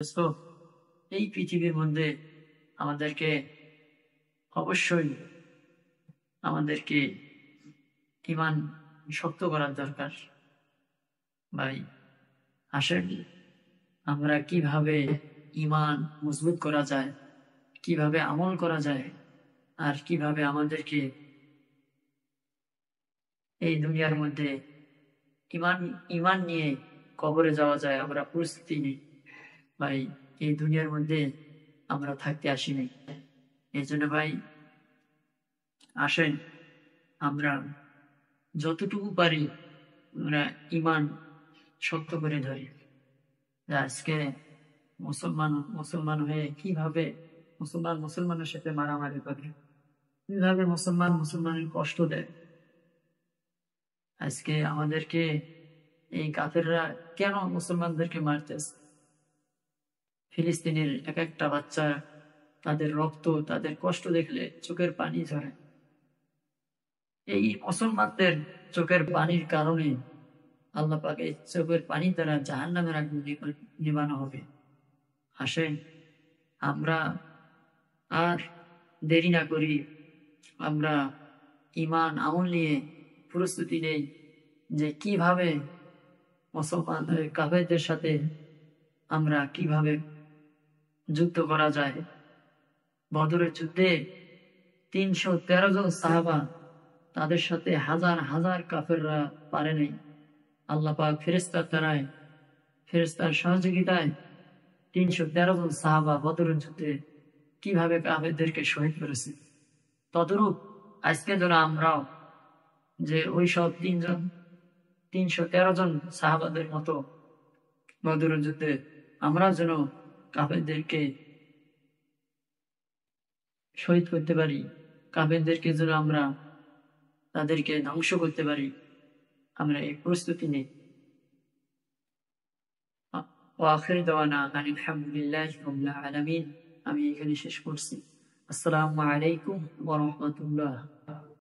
তো এই পৃথিবীর মধ্যে আমাদেরকে অবশ্যই আমাদেরকে ঈমান শক্ত করার দরকার। ভাই আসেন আমরা কিভাবে ঈমান মজবুত করা যায়, কিভাবে আমল করা যায়, আর কিভাবে আমাদেরকে এই দুনিয়ার মধ্যে ঈমান নিয়ে কবরে যাওয়া যায় আমরা প্রস্তুতি নিই। ভাই এই দুনিয়ার মধ্যে আমরা থাকতে আসিনি, এই জন্য ভাই আসেন আমরা যতটুকু পারি আমরা ঈমান শক্ত করে ধরি। আজকে মুসলমান হয়ে কিভাবে মুসলমানের সাথে মারামারি করে, কিভাবে মুসলমানের কষ্ট দেয়। আজকে আমাদেরকে এই কাফেররা কেন মুসলমানদেরকে মারতেছে? ফিলিস্তিনের এক একটা বাচ্চা, তাদের রক্ত, তাদের কষ্ট দেখলে চোখের পানি ঝরে। এই মুসলমানদের চোখের পানির কারণে আল্লাহ পাক এই চোখের পানি দ্বারা জাহান্নামের আগুন নিবানো হবে। আসেন আমরা আর দেরি না করি, আমরা ঈমান আমল নিয়ে প্রস্তুতি নেই যে কিভাবে মুসলমানদের কাফেরদের সাথে আমরা কিভাবে যুদ্ধ করা যায়। বদরের যুদ্ধে 313 জন সাহাবা, তাদের সাথে হাজার হাজার কাফেররা পারে নাই। আল্লাহ পাক ফেরেশতার সহযোগিতায় 313 জন সাহাবা বদরের যুদ্ধে কিভাবে কাফেরদেরকে শহীদ করেছে। তদরূপ আজকে যেন আমরাও যে ওই সব 313 জন সাহাবাদের মতো বদরের যুদ্ধে আমরা যেন কাফেরদেরকে শহীদ করতে পারি, কাফেরদেরকে যেন আমরা তাদেরকে ধ্বংস করতে পারি, আমরা এই প্রস্তুতি নিই। ওয়াখির দাওয়ানা আলহামদুলিল্লাহি রাব্বিল আলামিন। আমি এখানে শেষ করছি। আসসালামু আলাইকুম ওয়া রাহমাতুল্লাহ।